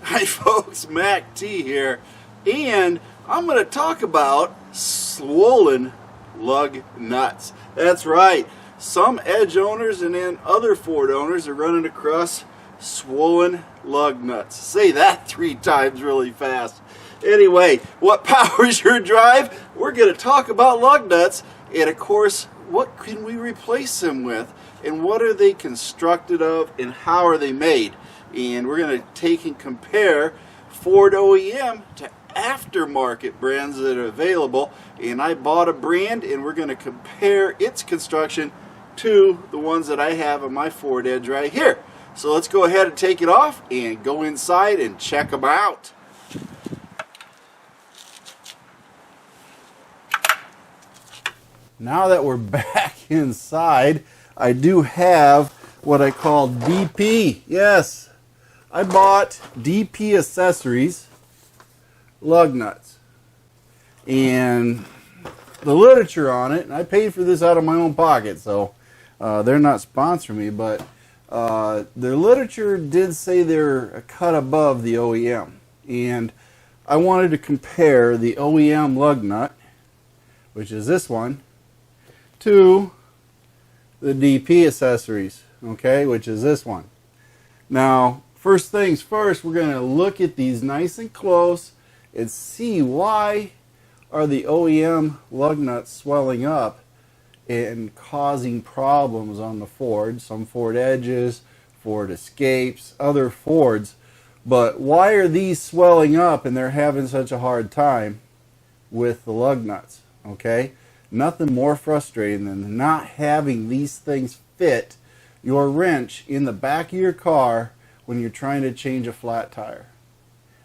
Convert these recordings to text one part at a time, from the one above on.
Hi folks, Mac T here, and I'm going to talk about swollen lug nuts. That's right, some Edge owners and then other Ford owners are running across swollen lug nuts. Say that 3 times really fast. Anyway, what powers your drive? We're going to talk about lug nuts, and of course, what can we replace them with, and what are they constructed of, and how are they made? And we're going to take and compare Ford OEM to aftermarket brands that are available. And I bought a brand, and we're going to compare its construction to the ones that I have on my Ford Edge right here. So let's go ahead and take it off and go inside and check them out. Now that we're back inside, I do have what I call DP. Yes, I bought DP Accessories lug nuts, and the literature on it, and I paid for this out of my own pocket, so they're not sponsoring me, but their literature did say they're a cut above the OEM, and I wanted to compare the OEM lug nut, which is this one, to the DP Accessories, okay, which is this one. Now, first things first, we're going to look at these nice and close and see why are the OEM lug nuts swelling up and causing problems on the Ford, some Ford Edges, Ford Escapes, other Fords. But why are these swelling up and they're having such a hard time with the lug nuts, okay? Nothing more frustrating than not having these things fit your wrench in the back of your car when you're trying to change a flat tire.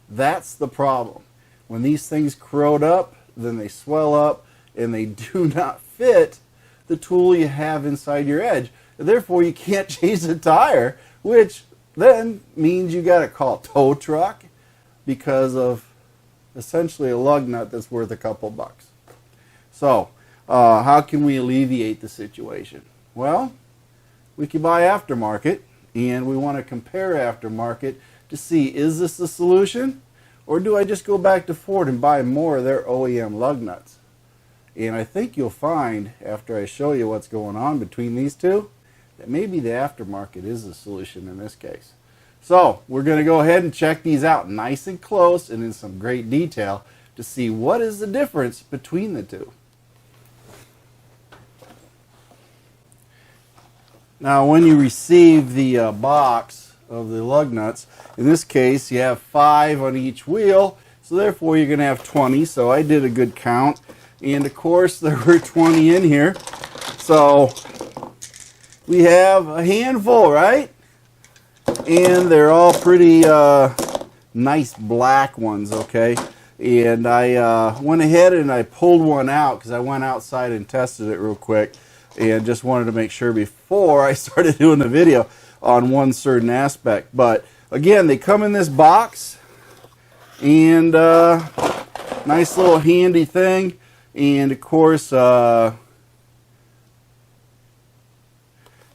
That's the problem. When these things corrode up, then they swell up and they do not fit the tool you have inside your Edge. Therefore, you can't change the tire, which then means you got to call a tow truck because of essentially a lug nut that's worth a couple bucks. So, how can we alleviate the situation? Well, we can buy aftermarket, and we want to compare aftermarket to see, is this the solution, or do I just go back to Ford and buy more of their OEM lug nuts? And I think you'll find, after I show you what's going on between these two, that maybe the aftermarket is the solution in this case. So, we're going to go ahead and check these out nice and close and in some great detail to see what is the difference between the two. Now, when you receive the box of the lug nuts, in this case you have 5 on each wheel, so therefore you're going to have 20, so I did a good count, and of course there were 20 in here, so we have a handful, right? And they're all pretty nice black ones, okay? And I went ahead and I pulled one out because I went outside and tested it real quick, and just wanted to make sure before I started doing the video on one certain aspect. But again, they come in this box, and nice little handy thing, and of course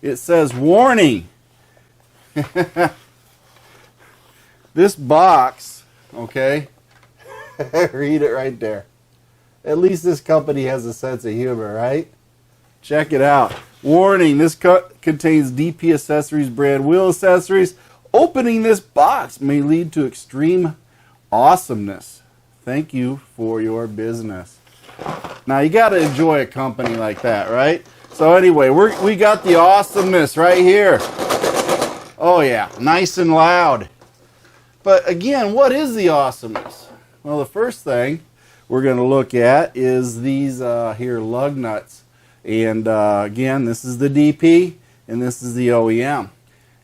it says warning. This box, okay, read it right there. At least this company has a sense of humor, right? Check it out. Warning, this contains DP Accessories brand wheel accessories. Opening this box may lead to extreme awesomeness. Thank you for your business. Now, you got to enjoy a company like that, right? So anyway, we got the awesomeness right here. Oh yeah, nice and loud. But again, what is the awesomeness? Well, the first thing we're going to look at is these here lug nuts. And again, this is the DP, and this is the OEM.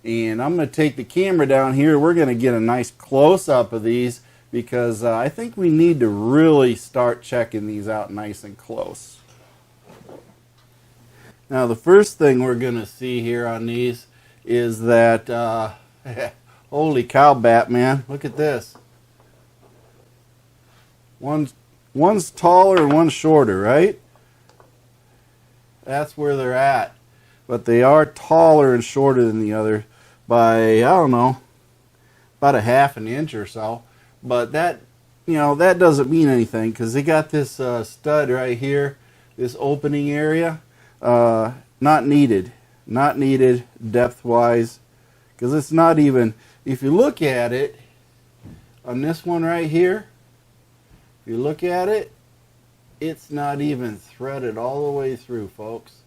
And I'm going to take the camera down here. We're going to get a nice close-up of these because I think we need to really start checking these out nice and close. Now, the first thing we're going to see here on these is that, holy cow, Batman, look at this. One's taller and one's shorter, right? That's where they're at. But they are taller and shorter than the other by, I don't know, about a half an inch or so. But that, you know, that doesn't mean anything because they got this stud right here, this opening area, not needed depth wise, because it's not even, if you look at it on this one right here, if you look at it, it's not even threaded all the way through, folks.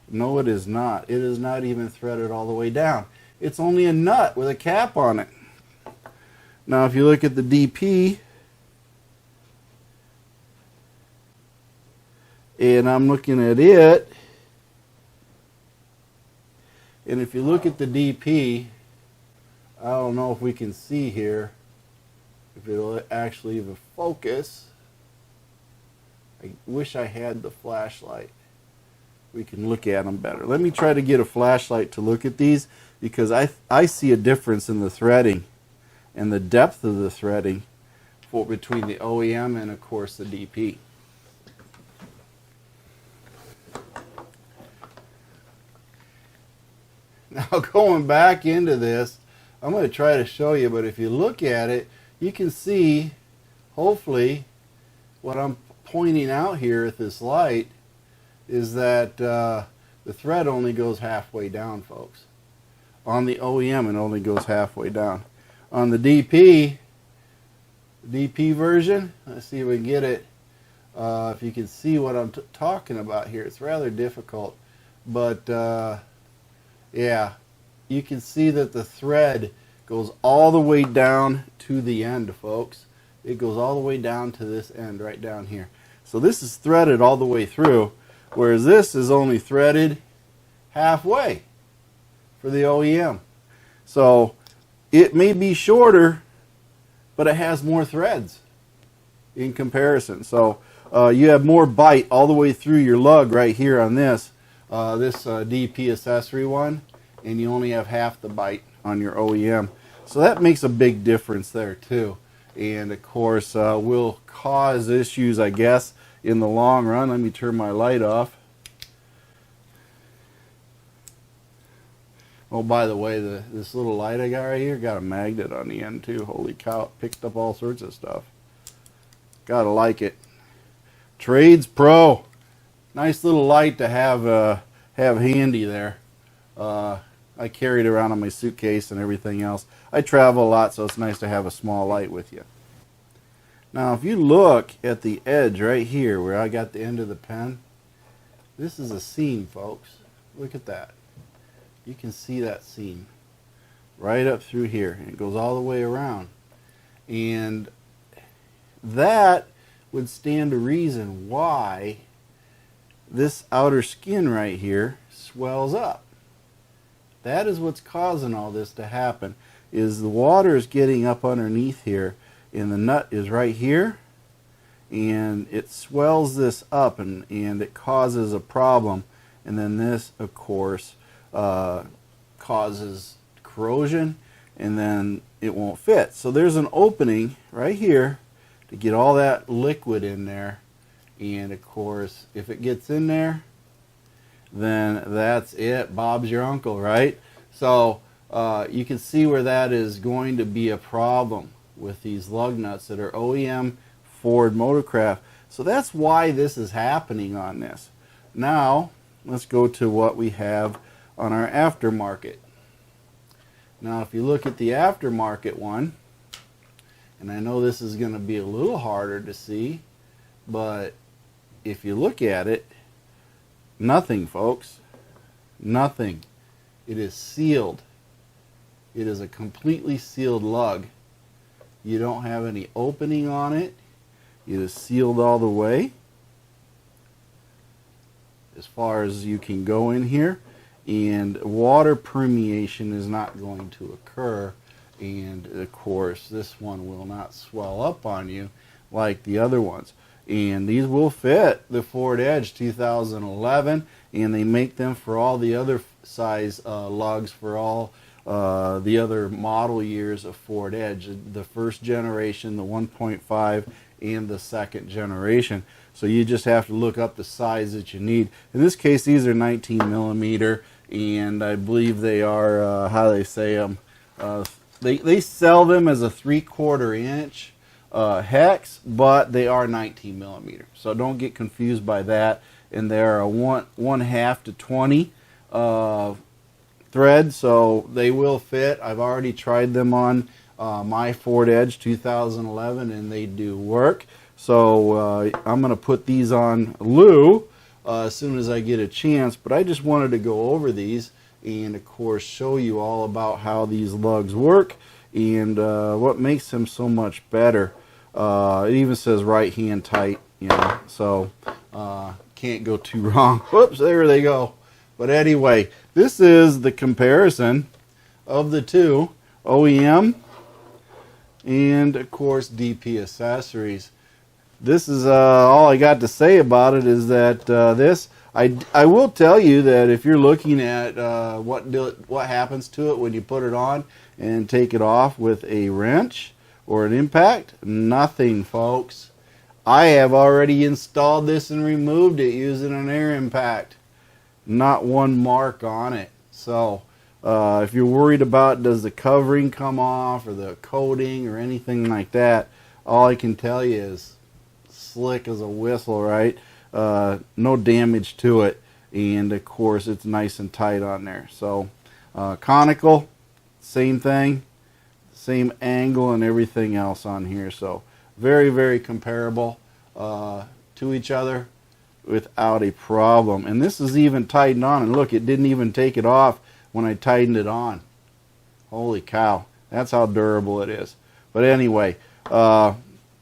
No, it is not. It is not even threaded all the way down. It's only a nut with a cap on it. Now, if you look at the DP, and I'm looking at it, and if you look at the DP, I don't know if we can see here, if it'll actually even focus. I wish I had the flashlight. We can look at them better. Let me try to get a flashlight to look at these, because I see a difference in the threading and the depth of the threading between the OEM and, of course, the DP. Now, going back into this, I'm going to try to show you, but if you look at it, you can see, hopefully, what I'm pointing out here with this light is that the thread only goes halfway down, folks. On the OEM, it only goes halfway down. On the DP version, let's see if we can get it. If you can see what I'm talking about here, it's rather difficult, but yeah, you can see that the thread goes all the way down to the end, folks. It goes all the way down to this end right down here. So this is threaded all the way through, whereas this is only threaded halfway for the OEM. So it may be shorter, but it has more threads in comparison. So you have more bite all the way through your lug right here on this DP accessory one, and you only have half the bite on your OEM. So that makes a big difference there too, and of course will cause issues, I guess, in the long run. Let me turn my light off. Oh, by the way, this little light I got right here got a magnet on the end too. Holy cow, it picked up all sorts of stuff. Gotta like it. Trades Pro. Nice little light to have handy there. I carry it around on my suitcase and everything else. I travel a lot, so it's nice to have a small light with you. Now, if you look at the edge right here where I got the end of the pen, this is a seam, folks. Look at that. You can see that seam right up through here, and it goes all the way around. And that would stand to reason why this outer skin right here swells up. That is what's causing all this to happen, is the water is getting up underneath here, and the nut is right here, and it swells this up, and it causes a problem. And then this, of course, causes corrosion, and then it won't fit. So there's an opening right here to get all that liquid in there, and of course if it gets in there, then that's it. Bob's your uncle, right? So you can see where that is going to be a problem with these lug nuts that are OEM Ford Motorcraft. So that's why this is happening on this. Now let's go to what we have on our aftermarket. Now if you look at the aftermarket one, and I know this is going to be a little harder to see, but if you look at it, nothing, folks. Nothing. It is sealed. It is a completely sealed lug. You don't have any opening on it. It is sealed all the way, as far as you can go in here, and water permeation is not going to occur, and of course this one will not swell up on you like the other ones. And these will fit the Ford Edge 2011, and they make them for all the other size lugs for all the other model years of Ford Edge, the first generation, the 1.5, and the second generation. So you just have to look up the size that you need. In this case, these are 19 millimeter, and I believe they are, how they say them, They sell them as a 3/4 inch hex, but they are 19 millimeter. So don't get confused by that. And they're a 1/2 to 20 thread, so they will fit. I've already tried them on my Ford Edge 2011, and they do work. So I'm going to put these on Lou as soon as I get a chance. But I just wanted to go over these and, of course, show you all about how these lugs work and what makes them so much better. It even says right hand tight, you know, so can't go too wrong. Whoops, there they go. But anyway, this is the comparison of the two, OEM and, of course, DP accessories. This is all I got to say about it, is that I will tell you that if you're looking at what happens to it when you put it on and take it off with a wrench or an impact, nothing, folks. I have already installed this and removed it using an air impact. Not one mark on it. So if you're worried about does the covering come off or the coating or anything like that, all I can tell you is slick as a whistle, right? No damage to it, and of course it's nice and tight on there. So conical, same thing, same angle and everything else on here. So very, very comparable to each other without a problem. And this is even tightened on, and look, it didn't even take it off when I tightened it on. Holy cow, that's how durable it is. But anyway,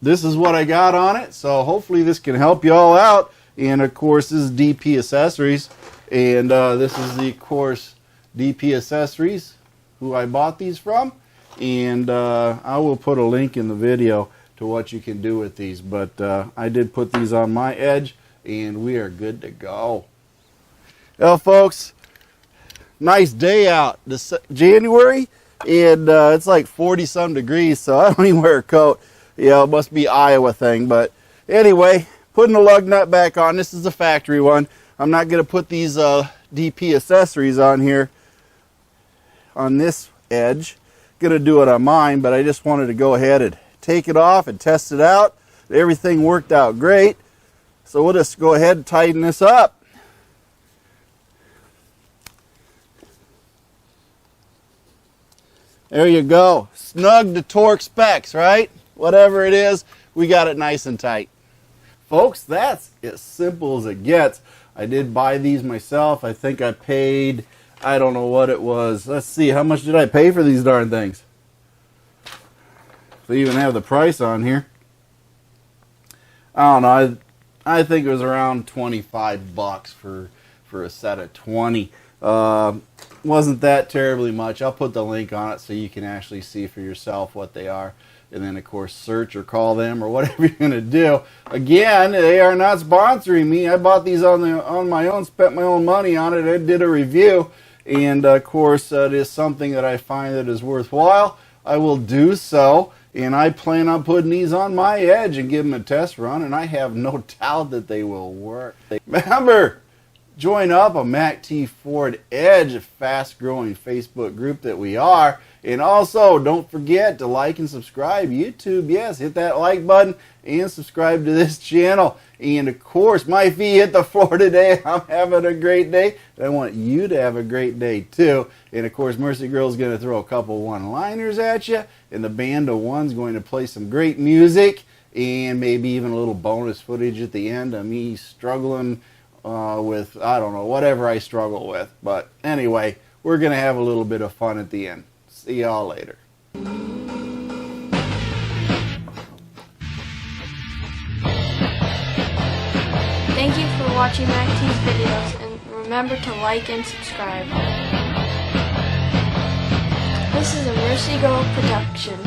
this is what I got on it, so hopefully this can help you all out. And of course, this is DP Accessories, and this is the, of course, DP Accessories, who I bought these from. And I will put a link in the video to what you can do with these. But I did put these on my Edge, and we are good to go. Well, folks, nice day out. This January, and it's like 40-some degrees, so I don't even wear a coat. Yeah, it must be Iowa thing. But anyway, putting the lug nut back on. This is the factory one. I'm not going to put these DP accessories on here on this Edge. Going to do it on mine, but I just wanted to go ahead and take it off and test it out. Everything worked out great. So we'll just go ahead and tighten this up. There you go. Snug to torque specs, right? Whatever it is, we got it nice and tight. Folks, that's as simple as it gets. I did buy these myself. I think I paid, I don't know what it was. Let's see, how much did I pay for these darn things? They even have the price on here. I don't know. I think it was around 25 bucks for a set of 20. Wasn't that terribly much. I'll put the link on it so you can actually see for yourself what they are. And then, of course, search or call them or whatever you're going to do. Again, they are not sponsoring me. I bought these on my own, spent my own money on it. I did a review. And, of course, it is something that I find that is worthwhile. I will do so. And I plan on putting these on my Edge and give them a test run. And I have no doubt that they will work. Remember, join up a MACTFORDEDGE, a fast-growing Facebook group that we are. And also, don't forget to like and subscribe. YouTube, yes, hit that like button and subscribe to this channel. And, of course, my feet hit the floor today. I'm having a great day. And I want you to have a great day, too. And, of course, Mercy Girl's going to throw a couple one-liners at you. And the Band of One's going to play some great music. And maybe even a little bonus footage at the end of me struggling with, I don't know, whatever I struggle with. But anyway, we're going to have a little bit of fun at the end. See y'all later. Thank you for watching MacT's videos, and remember to like and subscribe. This is a Mercy Girl production.